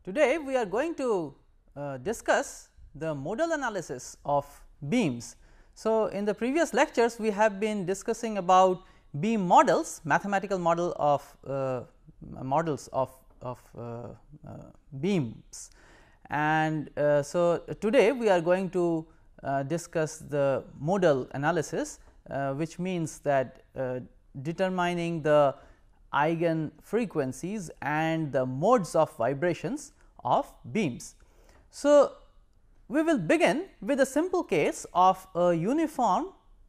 Today we are going to discuss the modal analysis of beams. So, in the previous lectures we have been discussing about beam models, mathematical model of models of beams, and so today we are going to discuss the modal analysis, which means that determining the eigen frequencies and the modes of vibrations of beams. So, we will begin with a simple case of a uniform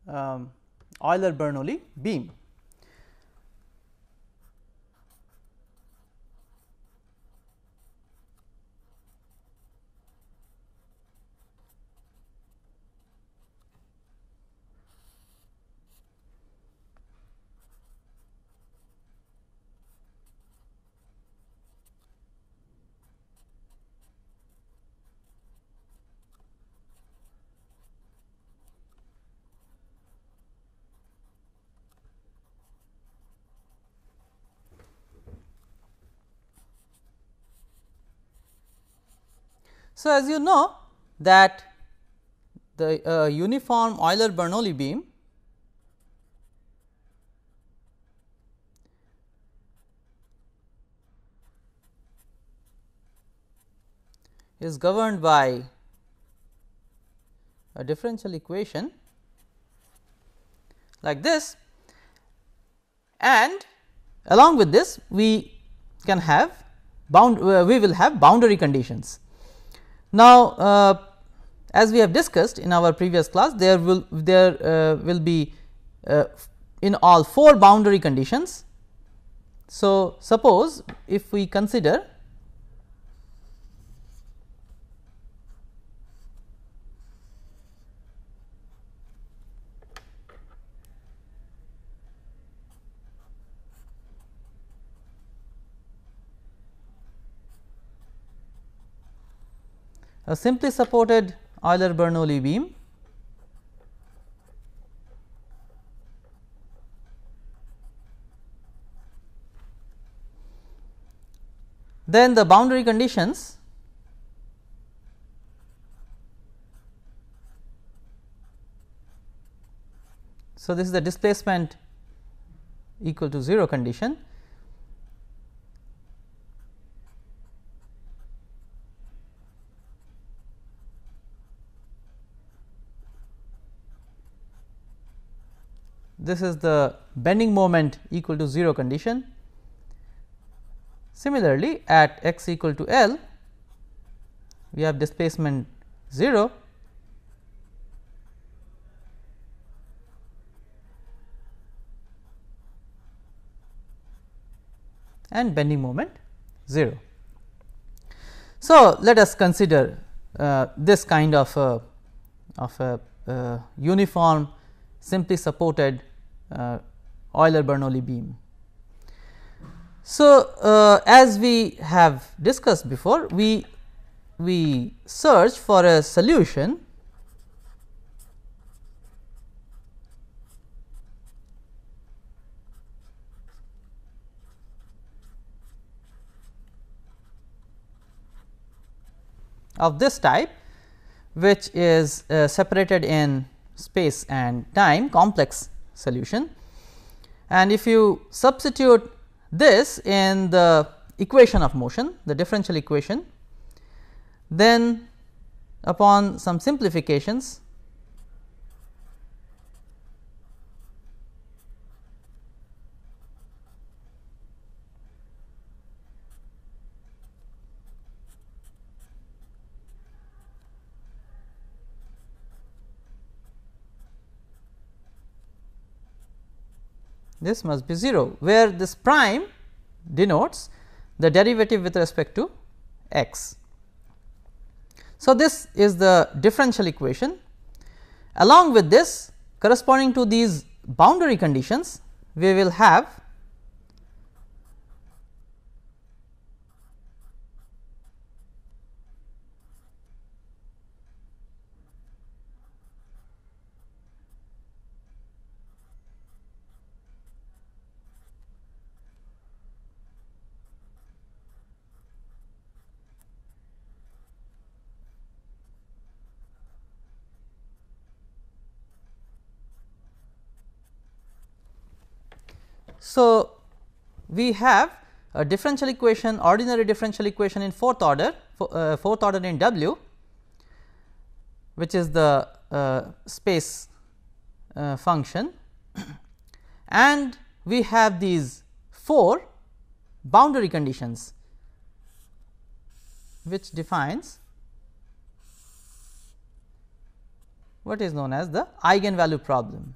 Euler-Bernoulli beam. So, as you know that the uniform Euler-Bernoulli beam is governed by a differential equation like this, and along with this we can have we will have boundary conditions. Now, as we have discussed in our previous class, there will be in all 4 boundary conditions. So, suppose if we consider a simply supported Euler-Bernoulli beam, then the boundary conditions so this is the displacement equal to 0 condition. This is the bending moment equal to 0 condition. Similarly, at x equal to L, we have displacement 0 and bending moment 0. So, let us consider this kind of a uniform simply supported Euler-Bernoulli beam. So, as we have discussed before, we search for a solution of this type, which is separated in space and time, complex solution. And if you substitute this in the equation of motion, the differential equation, then upon some simplifications this must be 0, where this prime denotes the derivative with respect to x. So, this is the differential equation. Along with this, corresponding to these boundary conditions, we will have So, we have a differential equation, ordinary differential equation in fourth order in W, which is the space function, and we have these 4 boundary conditions which defines what is known as the eigenvalue problem.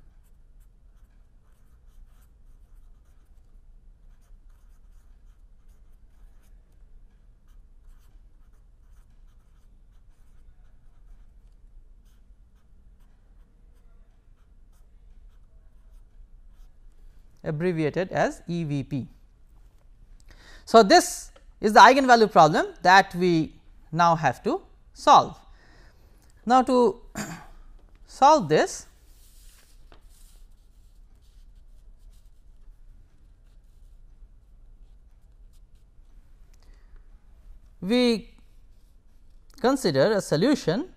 Abbreviated as EVP. So, this is the eigenvalue problem that we now have to solve. Now, to solve this, we consider a solution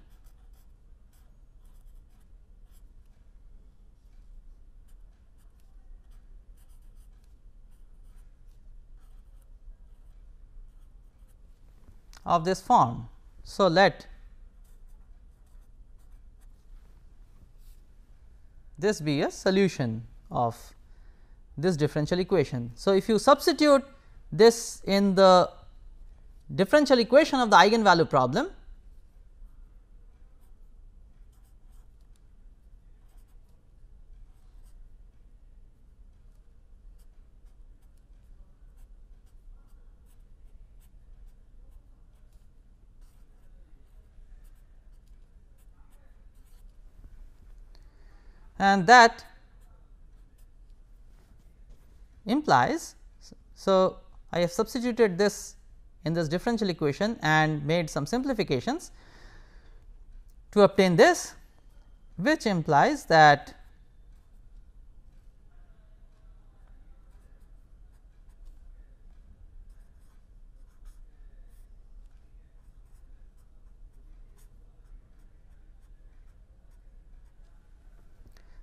of this form. So, let this be a solution of this differential equation. So, if you substitute this in the differential equation of the eigenvalue problem, and that implies. So, I have substituted this in this differential equation and made some simplifications to obtain this, which implies that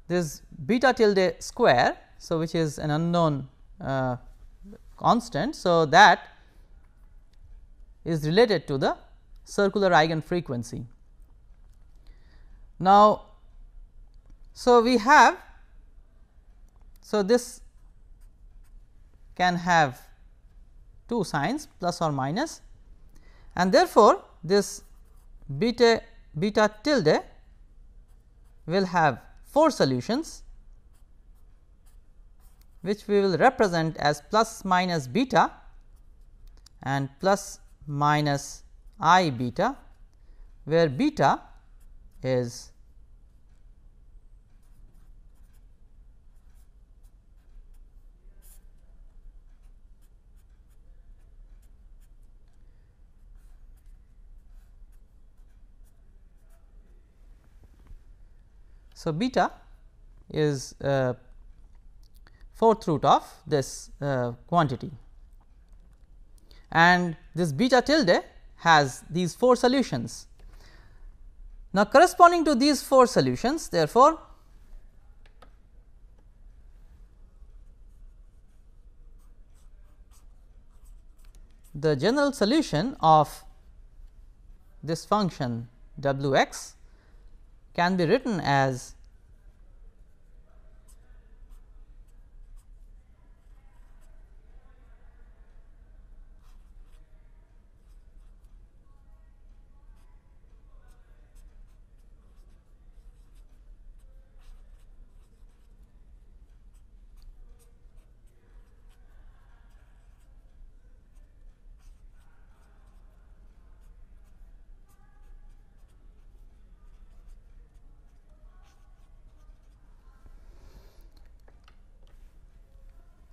this beta tilde square, so which is an unknown constant. So, that is related to the circular eigen frequency. Now, so we have, so this can have 2 signs plus or minus, and therefore, this beta tilde will have 4 solutions, which we will represent as plus minus beta and plus minus I beta, where beta is so beta is 4th root of this quantity, and this beta tilde has these 4 solutions. Now, corresponding to these 4 solutions, therefore, the general solution of this function w x can be written as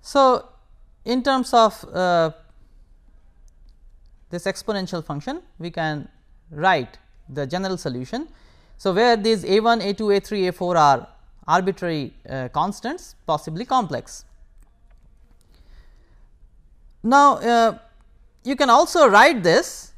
so, in terms of this exponential function, we can write the general solution. So, where these a 1, a 2, a 3, a 4 are arbitrary constants, possibly complex. Now, you can also write this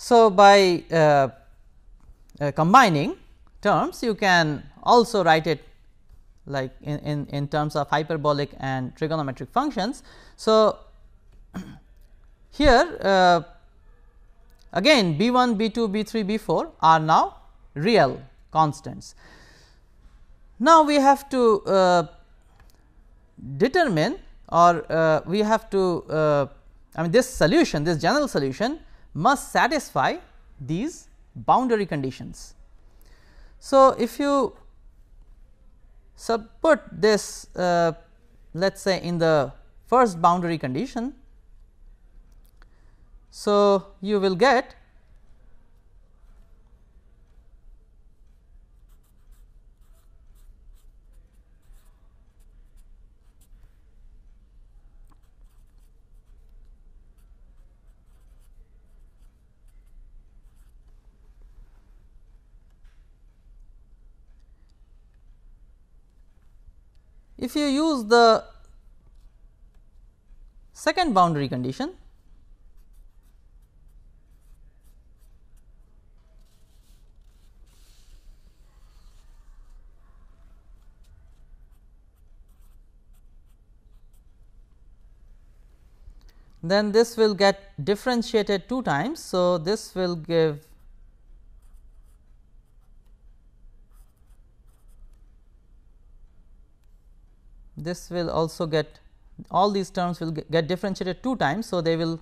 So, by combining terms, you can also write it like in terms of hyperbolic and trigonometric functions. So, here again b 1, b 2, b 3, b 4 are now real constants. Now, we have to determine, or we have to I mean this solution, this general solution must satisfy these boundary conditions. So, if you put this let us say in the first boundary condition, so you will get if you use the second boundary condition, then this will get differentiated 2 times. So, this will give this will also get, all these terms will get differentiated 2 times. So, they will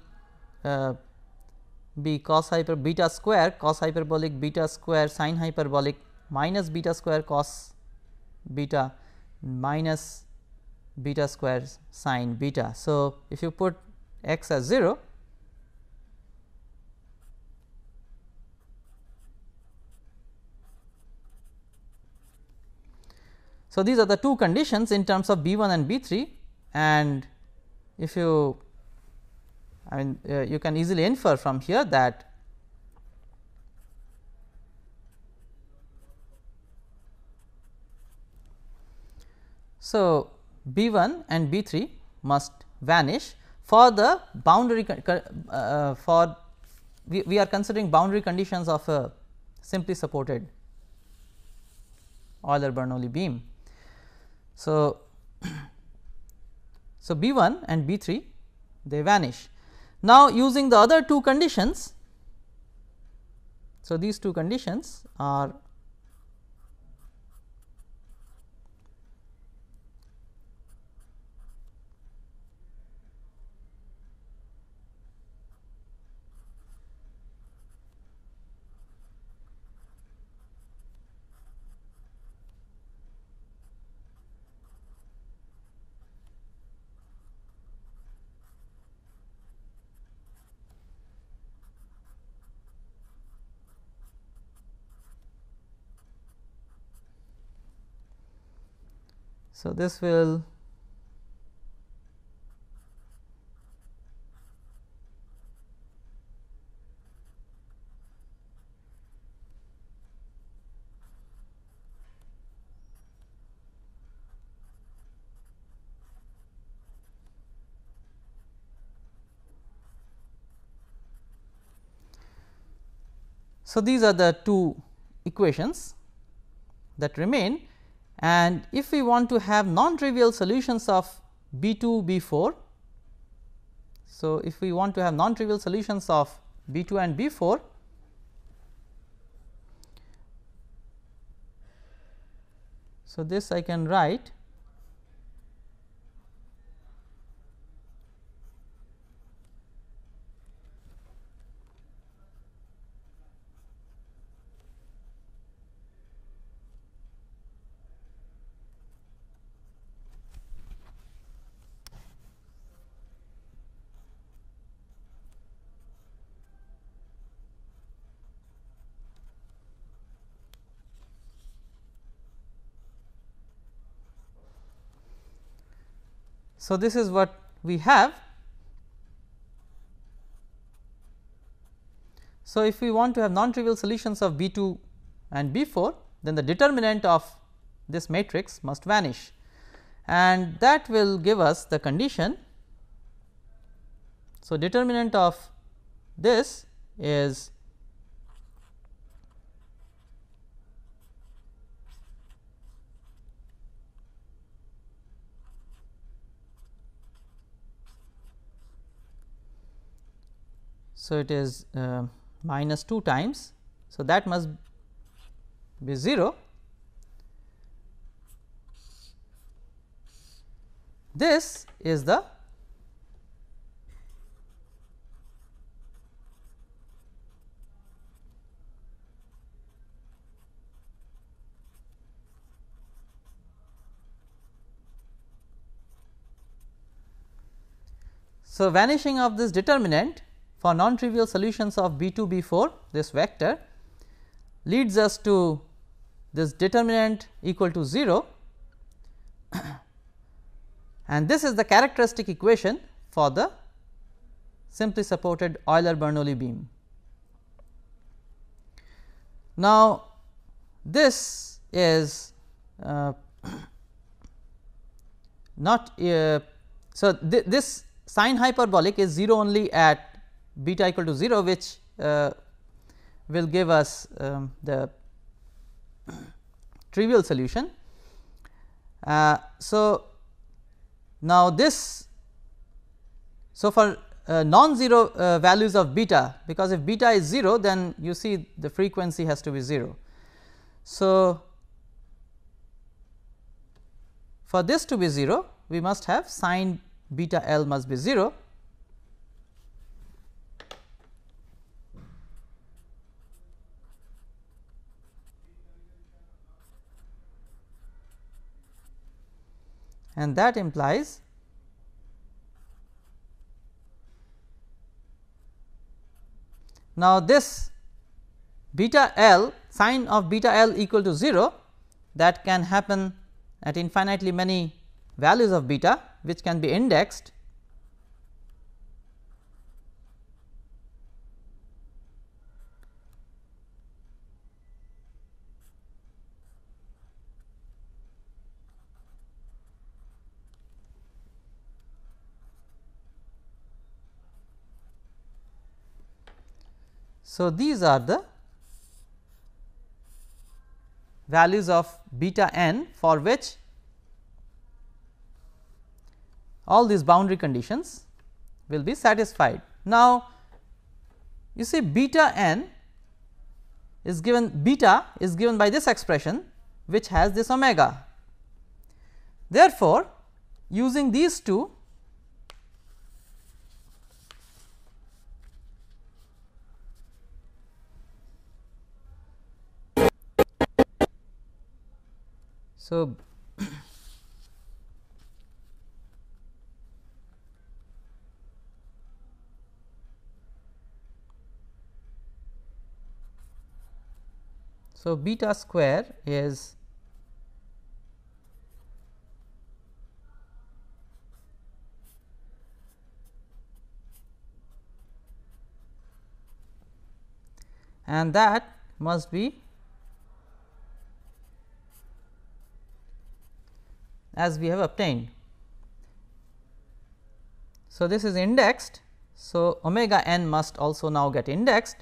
be cos beta square cos hyperbolic beta square sin hyperbolic minus beta square cos beta minus beta square sin beta. So, if you put x as 0, so these are the two conditions in terms of b 1 and b 3, and if you I mean you can easily infer from here that so b 1 and b 3 must vanish for the boundary for we are considering boundary conditions of a simply supported Euler-Bernoulli beam. So, so b 1 and b 3 they vanish. Now, using the other two conditions, so these two conditions are so this will so these are the two equations that remain. And if we want to have non-trivial solutions of b 2, b 4, so if we want to have non-trivial solutions of b 2 and b 4, so this I can write so this is what we have. So, if we want to have non-trivial solutions of b 2 and b 4, then the determinant of this matrix must vanish, and that will give us the condition. So, determinant of this is So, it is minus 2 times. So, that must be 0. This is the so vanishing of this determinant for non-trivial solutions of B 2 B 4, this vector leads us to this determinant equal to 0, and this is the characteristic equation for the simply supported Euler-Bernoulli beam. Now, this is not so this sign hyperbolic is 0 only at beta equal to 0, which will give us the trivial solution. So, now this, so for non-zero values of beta, because if beta is 0, then you see the frequency has to be 0. So, for this to be 0, we must have sin beta L must be 0. And that implies now this beta L, sin of beta L equal to 0, that can happen at infinitely many values of beta, which can be indexed. So, these are the values of beta n for which all these boundary conditions will be satisfied. Now, you see beta n is given, beta is given by this expression which has this omega. Therefore, using these two, so beta square is and that must be as we have obtained. So, this is indexed. So, omega n must also now get indexed.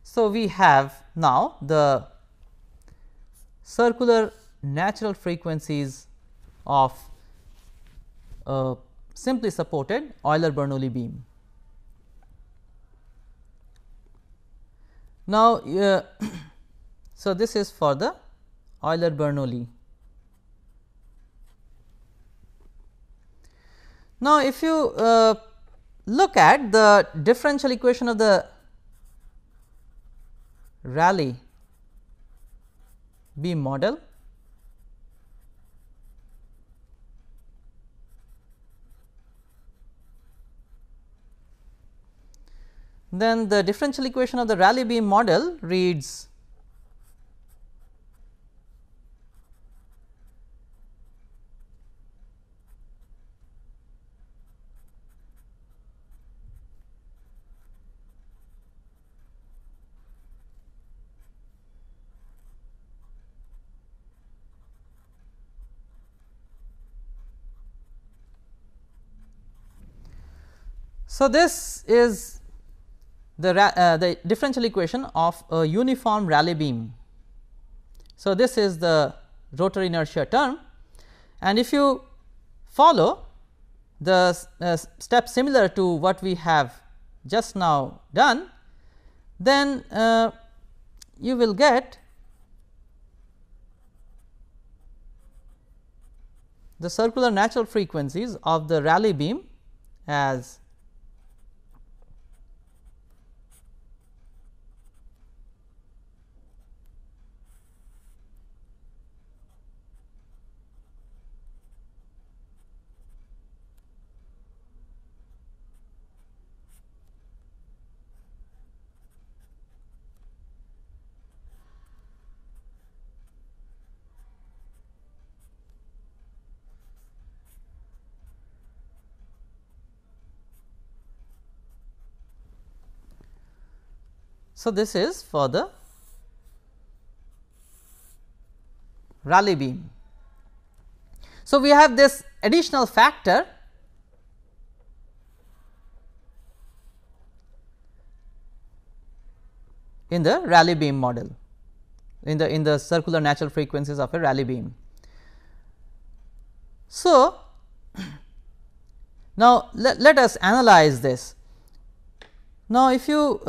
So, we have now the circular natural frequencies of a simply supported Euler-Bernoulli beam. Now, so this is for the Euler-Bernoulli. Now, if you look at the differential equation of the Rayleigh beam model, then the differential equation of the Rayleigh beam model reads So, this is the differential equation of a uniform Rayleigh beam. So, this is the rotor inertia term, and if you follow the step similar to what we have just now done, then you will get the circular natural frequencies of the Rayleigh beam as so, this is for the Rayleigh beam. So, we have this additional factor in the Rayleigh beam model, in the circular natural frequencies of a Rayleigh beam. So, now let us analyze this. Now, if you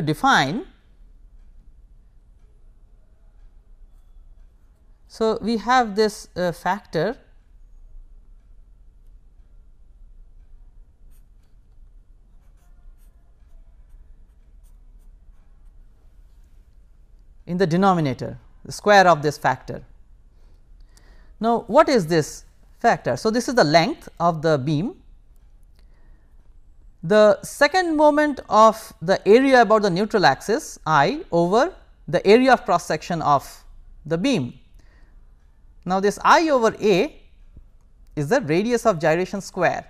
define, so we have this factor in the denominator, the square of this factor. Now, what is this factor? So, this is the length of the beam. The second moment of the area about the neutral axis I over the area of cross section of the beam. Now, this I over A is the radius of gyration square.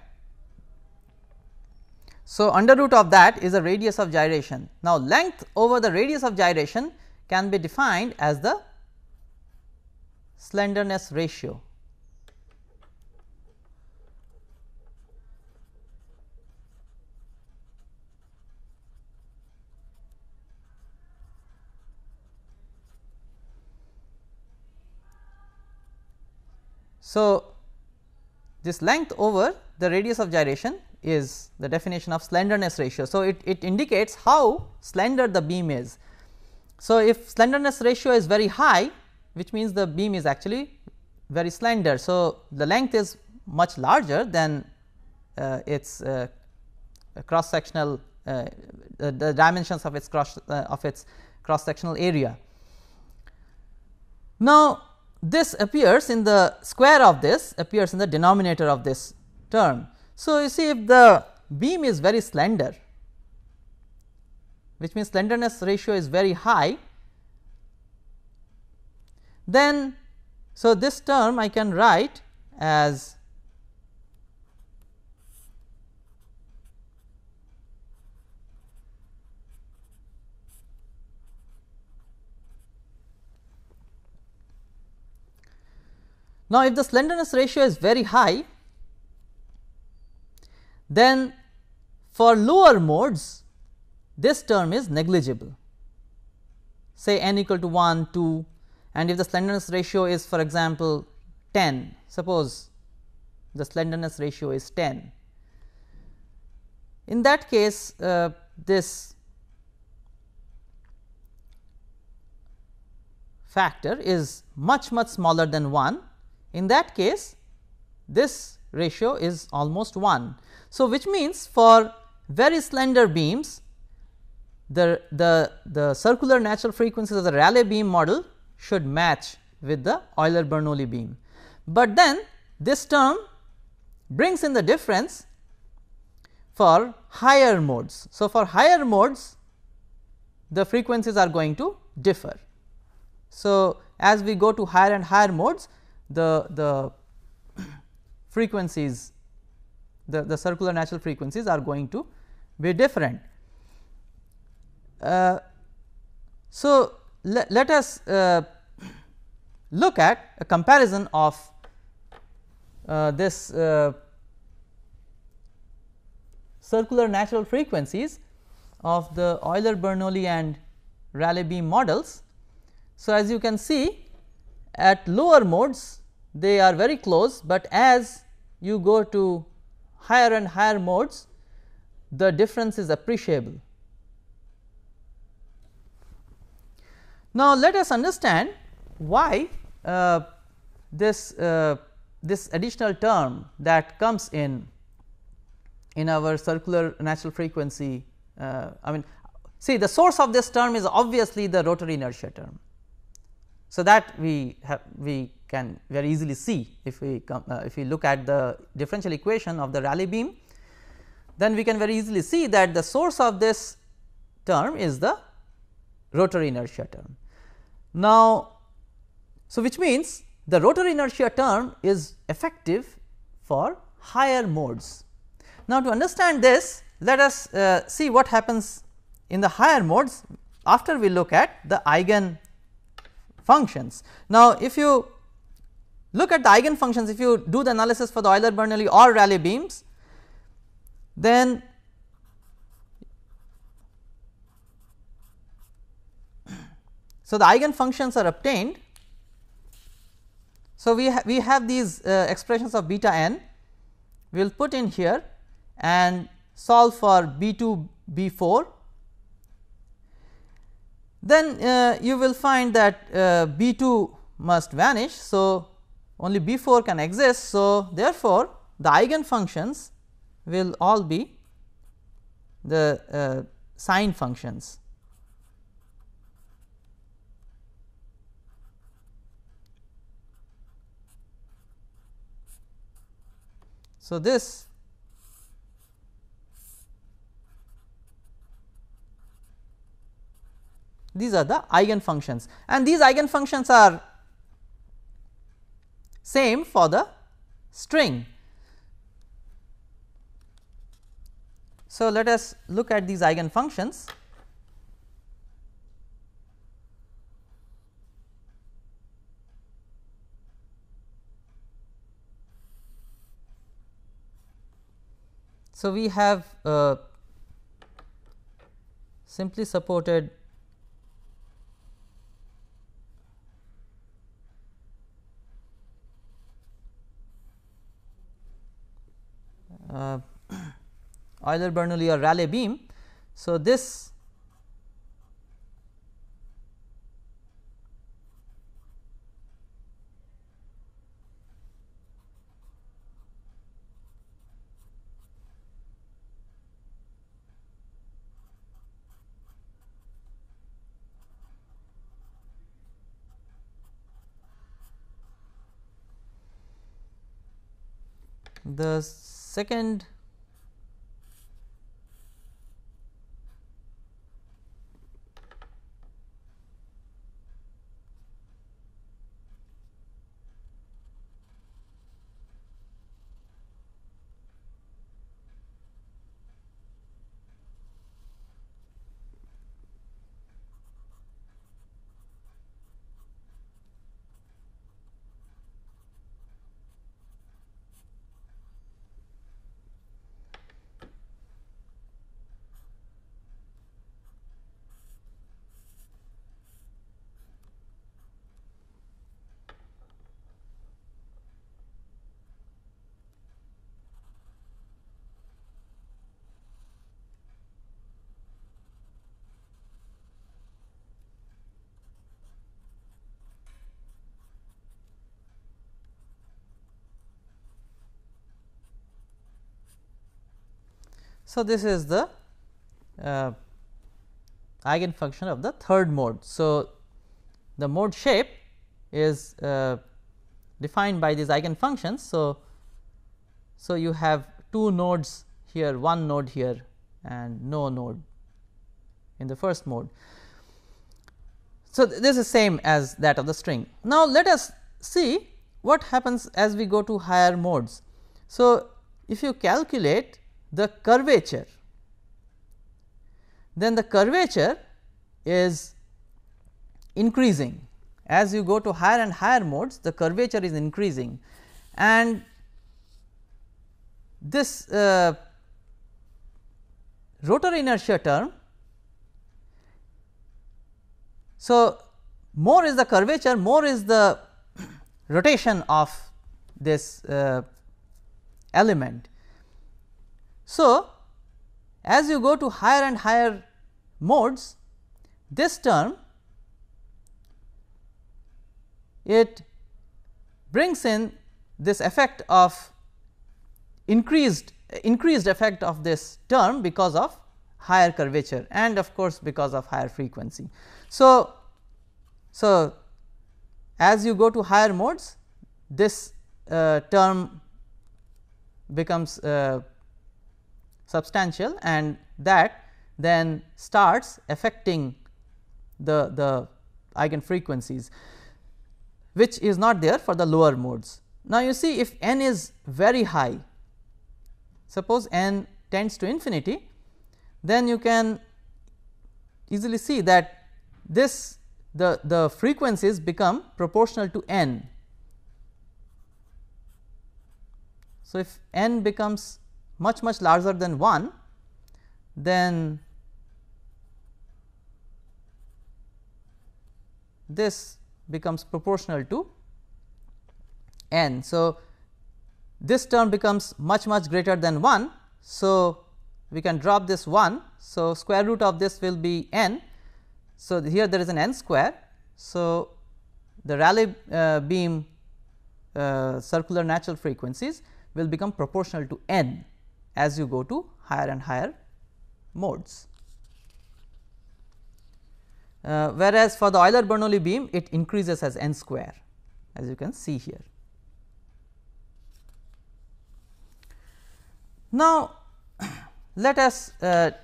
So, under root of that is the radius of gyration. Now, length over the radius of gyration can be defined as the slenderness ratio. So, this length over the radius of gyration is the definition of slenderness ratio. So, it indicates how slender the beam is. So, if slenderness ratio is very high, which means the beam is actually very slender. So, the length is much larger than its cross sectional the dimensions of its cross sectional area. Now, this appears in the square of this appears in the denominator of this term. So, you see if the beam is very slender, which means slenderness ratio is very high, then so this term I can write as now, if the slenderness ratio is very high, then for lower modes this term is negligible, say n equal to 1, 2, and if the slenderness ratio is for example 10, suppose the slenderness ratio is 10. In that case this factor is much smaller than 1. In that case this ratio is almost 1. So, which means for very slender beams the circular natural frequencies of the Rayleigh beam model should match with the Euler-Bernoulli beam, but then this term brings in the difference for higher modes. So, for higher modes the frequencies are going to differ. So, as we go to higher and higher modes, the frequencies, the circular natural frequencies are going to be different. So, let us look at a comparison of this circular natural frequencies of the Euler-Bernoulli and Rayleigh beam models. So, as you can see, at lower modes they are very close, but as you go to higher and higher modes the difference is appreciable. Now, let us understand why this additional term that comes in our circular natural frequency. I mean, see, the source of this term is obviously the rotary inertia term. So, that we can very easily see if we look at the differential equation of the Rayleigh beam, then we can very easily see that the source of this term is the rotary inertia term. Now, so which means the rotary inertia term is effective for higher modes. Now, to understand this, let us see what happens in the higher modes after we look at the eigen functions. Now, if you look at the eigen functions, if you do the analysis for the Euler-Bernoulli or Rayleigh beams, then so the eigen functions are obtained. So, we have these expressions of beta n, we will put in here and solve for B 2 B 4, then you will find that B 2 must vanish. So, only B 4 can exist. So, therefore, the eigen functions will all be the sine functions. So, these are the eigen functions, and these eigen functions are same for the string. So, let us look at these eigen functions. So, we have simply supported Euler-Bernoulli or Rayleigh beam. So, this the second So, this is the eigen function of the third mode. So, the mode shape is defined by these eigen functions. So, you have two nodes here, one node here and no node in the first mode. So, this is same as that of the string. Now, let us see what happens as we go to higher modes. So, if you calculate the curvature, then the curvature is increasing. As you go to higher and higher modes, the curvature is increasing, and this rotor inertia term. So, more is the curvature, more is the rotation of this element. So, as you go to higher and higher modes, this term it brings in this effect of increased effect of this term because of higher curvature and of course, because of higher frequency. So, as you go to higher modes, this term becomes substantial, and that then starts affecting the eigen frequencies, which is not there for the lower modes. Now, you see, if n is very high, suppose n tends to infinity, then you can easily see that this the frequencies become proportional to n. So, if n becomes much larger than 1, then this becomes proportional to n. So, this term becomes much greater than 1. So, we can drop this 1. So, square root of this will be n. So, here there is an n square. So, the Rayleigh beam circular natural frequencies will become proportional to n as you go to higher and higher modes. Whereas, for the Euler-Bernoulli beam it increases as n square, as you can see here. Now, let us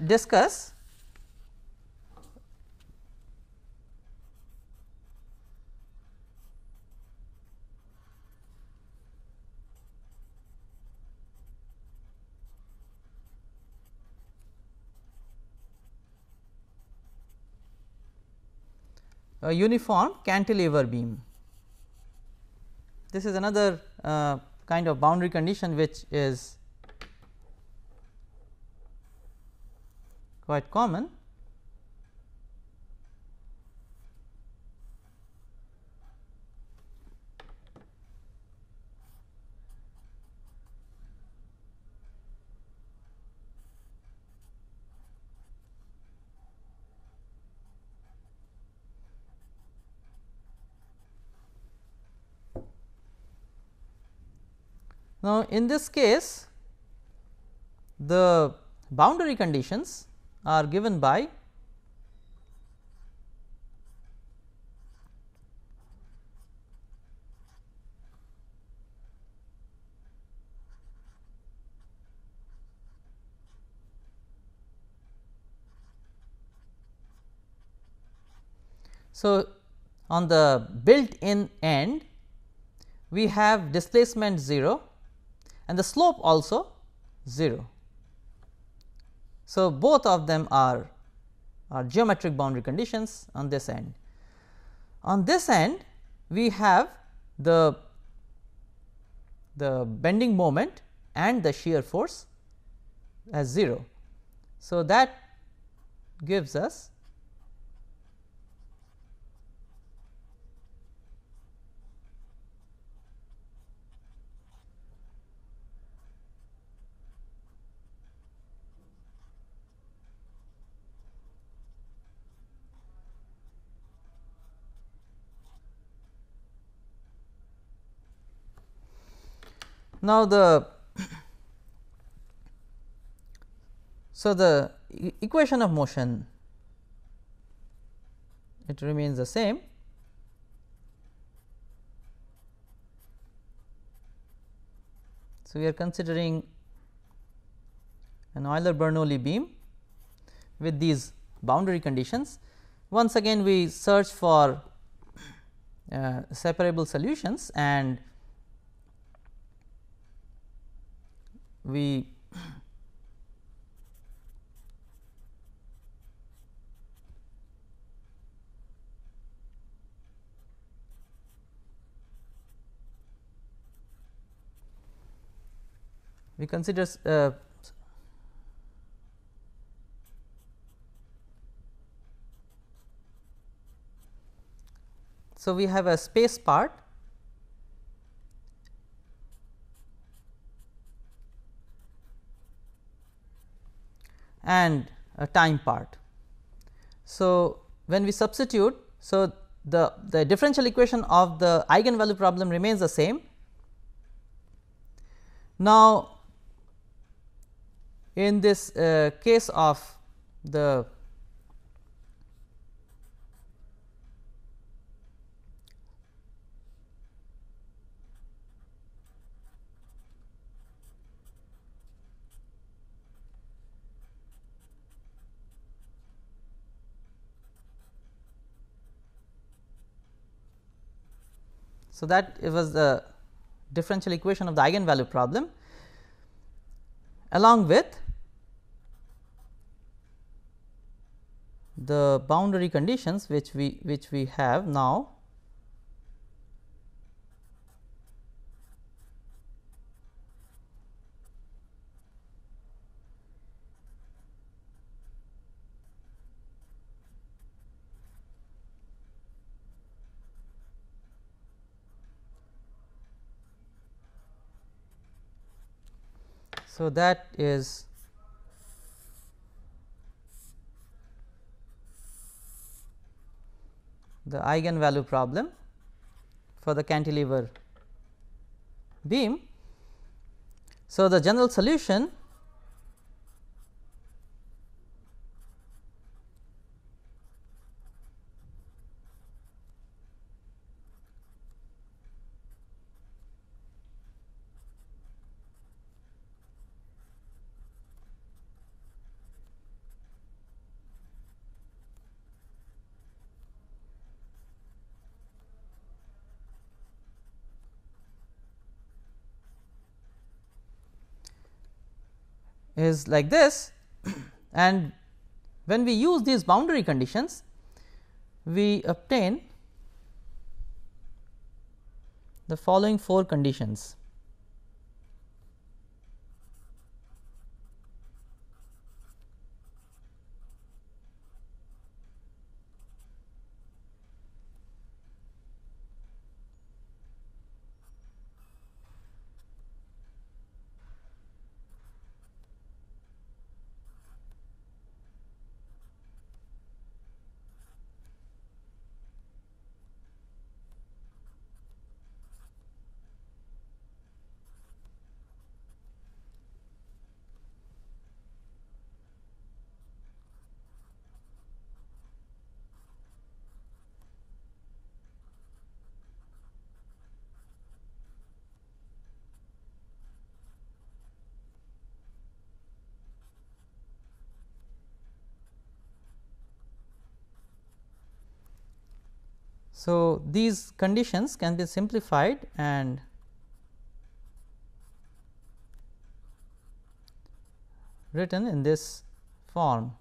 discuss a uniform cantilever beam. This is another kind of boundary condition which is quite common. Now, in this case the boundary conditions are given by so on the built in end we have displacement 0 and the slope also 0. So, both of them are geometric boundary conditions on this end. On this end we have the bending moment and the shear force as 0. So, that gives us now the equation of motion, it remains the same. So, we are considering an Euler-Bernoulli beam with these boundary conditions. Once again we search for separable solutions, and we consider So, we have a space part and a time part. So, when we substitute, so the differential equation of the eigenvalue problem remains the same. Now, in this case of the so that it was the differential equation of the eigenvalue problem along with the boundary conditions which we have now. So, that is the eigenvalue problem for the cantilever beam. So, the general solution is like this, and when we use these boundary conditions, we obtain the following 4 conditions. So, these conditions can be simplified and written in this form.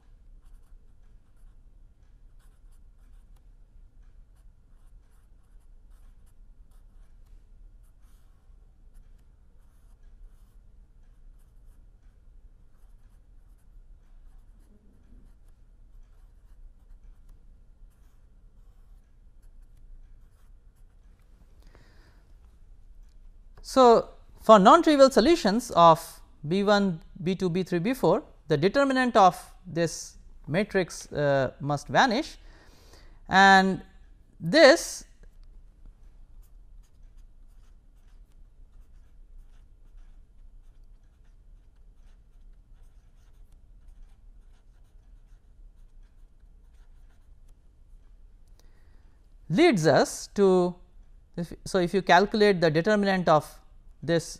So, for non-trivial solutions of B 1, B 2, B 3, B 4, the determinant of this matrix must vanish, and this leads us to, if you calculate the determinant of this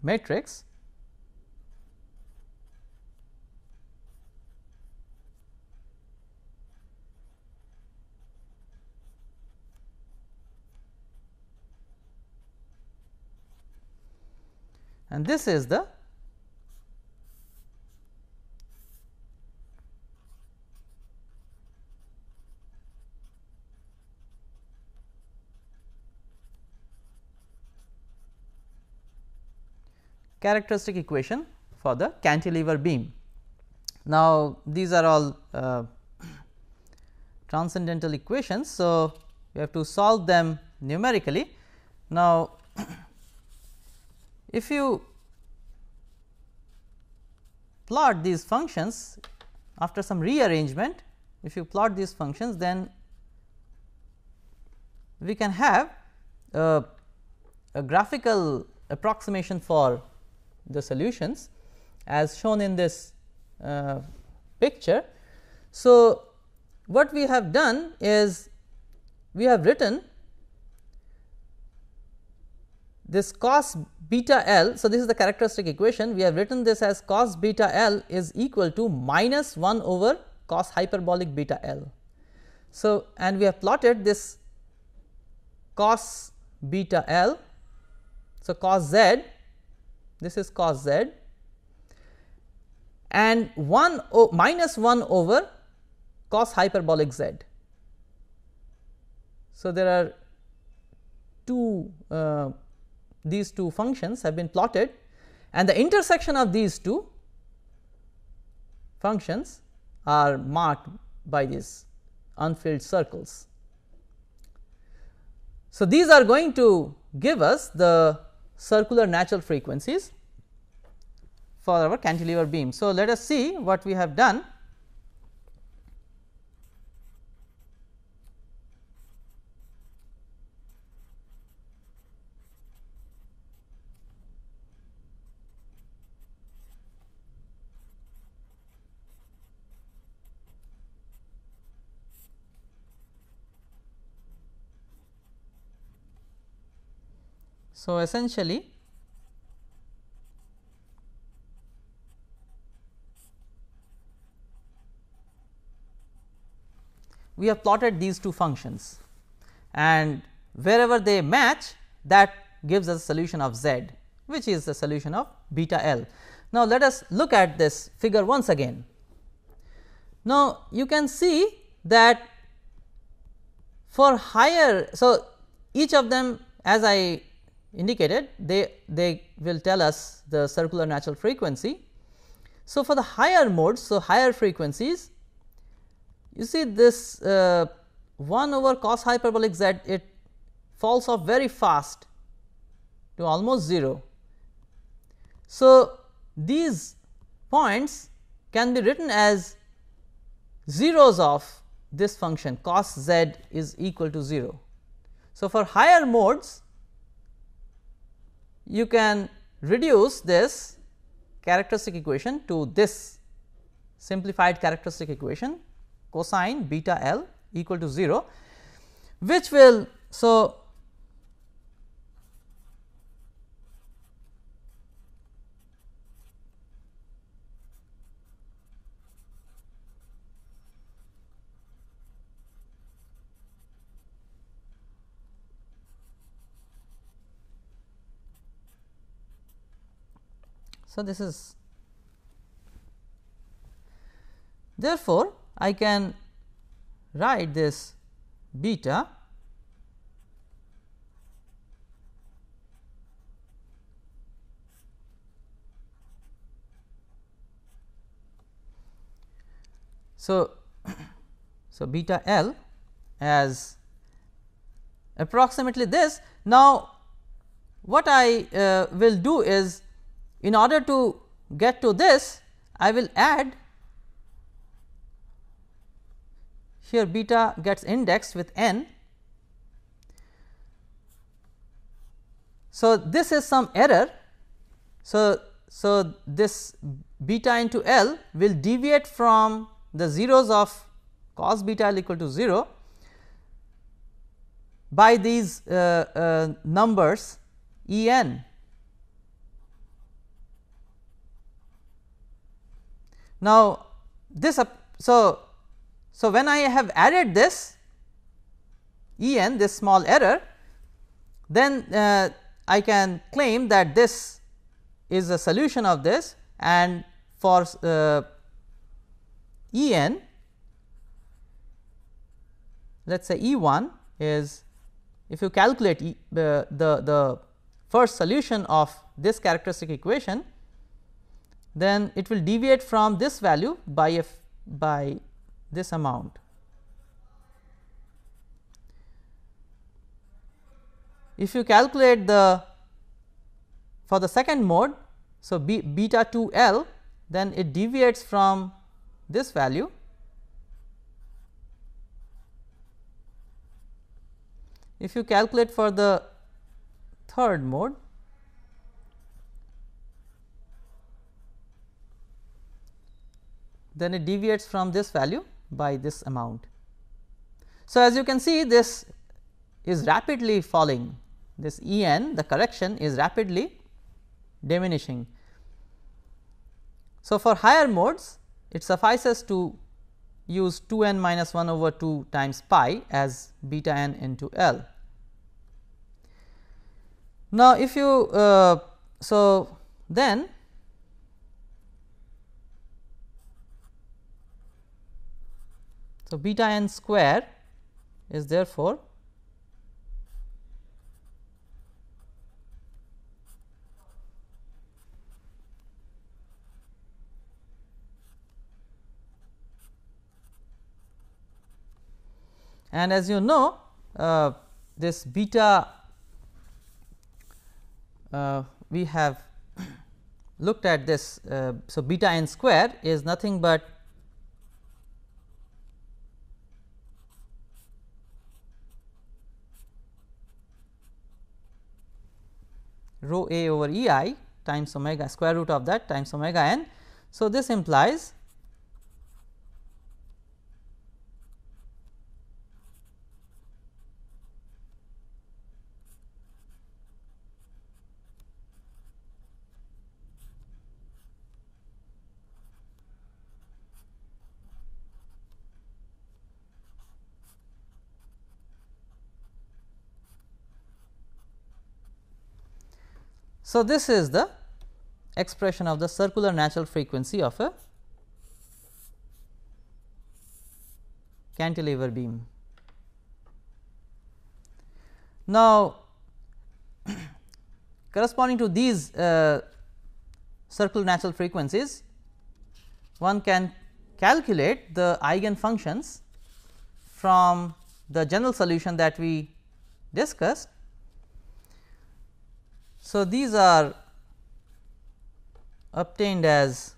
matrix, and this is the characteristic equation for the cantilever beam. Now, these are all transcendental equations. So, we have to solve them numerically. Now, if you plot these functions after some rearrangement, if you plot these functions, then we can have a graphical approximation for the solutions as shown in this picture. So, what we have done is we have written this cos beta L. So, this is the characteristic equation. We have written this as cos beta L is equal to minus 1 over cos hyperbolic beta L. So, and we have plotted this cos beta L. So, cos z, this is cos z, and minus 1 over cos hyperbolic z. So, there are these two functions have been plotted, and the intersection of these two functions are marked by these unfilled circles. So, these are going to give us the circular natural frequencies for our cantilever beam. So, let us see what we have done. So, essentially we have plotted these two functions, and wherever they match, that gives us a solution of z, which is the solution of beta L. Now, let us look at this figure once again. Now, you can see that for higher, so each of them, as I indicated, they will tell us the circular natural frequency. So, for the higher modes, so higher frequencies, you see this 1 over cos hyperbolic z, it falls off very fast to almost 0. So, these points can be written as zeros of this function cos z is equal to 0. So, for higher modes, you can reduce this characteristic equation to this simplified characteristic equation cosine beta L equal to 0, which will, so this is, therefore, I can write this beta so beta L as approximately this. Now, what I will do is, in order to get to this, I will add here beta gets indexed with n. So, this is some error. So, this beta into L will deviate from the zeros of cos beta L equal to 0 by these numbers E n. Now, this so when I have added this E n, this small error, then I can claim that this is a solution of this, and for E n, let us say E 1 is, if you calculate the first solution of this characteristic equation, then it will deviate from this value by this amount. if you calculate the for the second mode, so beta 2 L, then it deviates from this value. If you calculate for the third mode, then it deviates from this value by this amount. So, as you can see, this is rapidly falling, this E n, the correction is rapidly diminishing. So, for higher modes, it suffices to use 2 n minus 1 over 2 times pi as beta n into L. Now, if you so then so beta n square is therefore and as you know this beta we have looked at this. So, beta n square is nothing but rho a over E I times omega, square root of that times omega n. So, this implies so this is the expression of the circular natural frequency of a cantilever beam. Now, corresponding to these circular natural frequencies, one can calculate the eigen functions from the general solution that we discussed. So, these are obtained as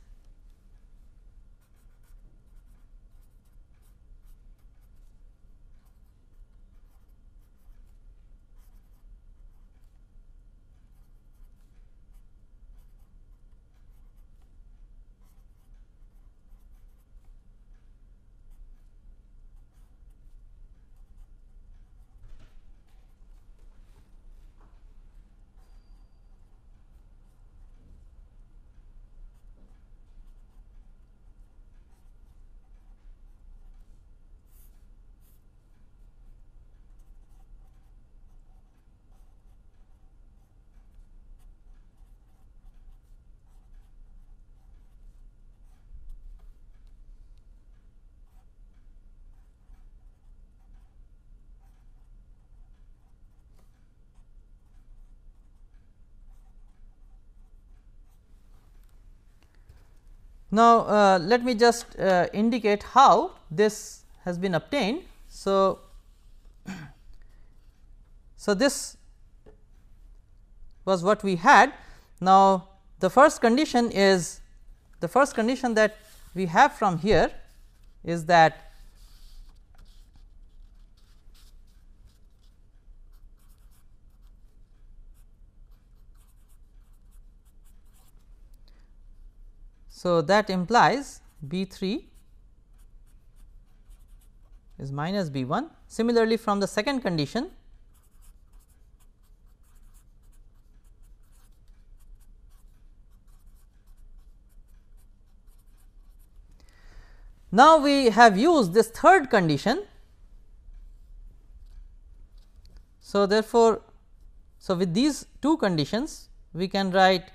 now, let me just indicate how this has been obtained. So, this was what we had. Now, the first condition is the first condition that we have from here is that so that implies B 3 is minus B 1. Similarly, from the second condition, now we have used this third condition. So, therefore, so with these two conditions we can write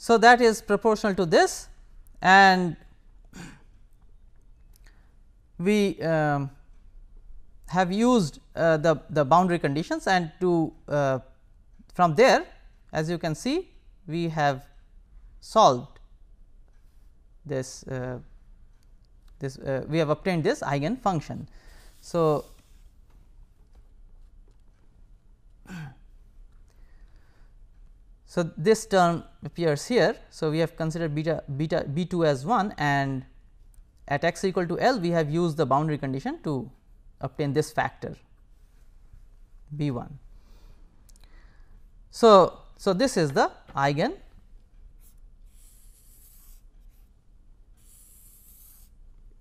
So, that is proportional to this, and we have used the boundary conditions, and to from there, as you can see, we have solved this we have obtained this eigen function. So, this term appears here. So, we have considered beta b 2 as 1, and at x equal to L we have used the boundary condition to obtain this factor b 1. So, this is the eigen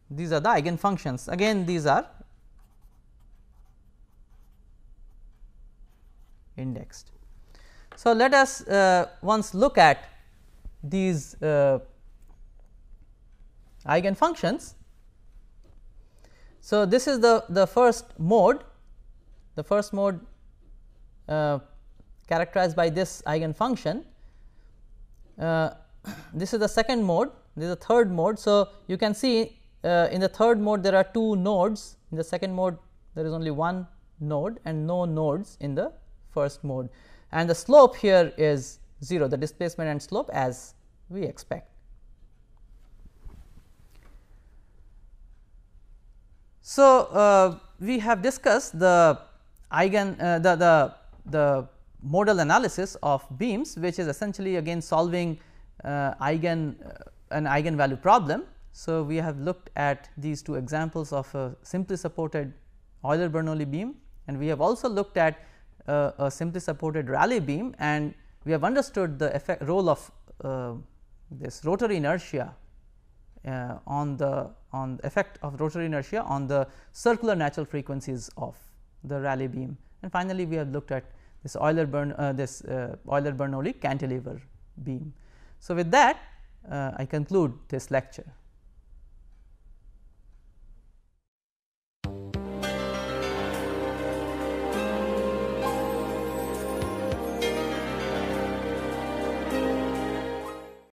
these are the eigen functions. Again, these are indexed. So, let us once look at these eigen functions. So, this is the first mode, characterized by this eigen function. This is the second mode, this is the third mode. So, you can see in the third mode there are 2 nodes, in the second mode there is only 1 node and no nodes in the first mode, and the slope here is 0, the displacement and slope as we expect. So, we have discussed the eigen the modal analysis of beams, which is essentially again solving an eigenvalue problem. So, we have looked at these 2 examples of a simply supported Euler-Bernoulli beam, and we have also looked at a simply supported Rayleigh beam, and we have understood the role of this rotary inertia on the effect of rotary inertia on the circular natural frequencies of the Rayleigh beam, and finally, we have looked at this Euler-Bernoulli cantilever beam. So, with that I conclude this lecture.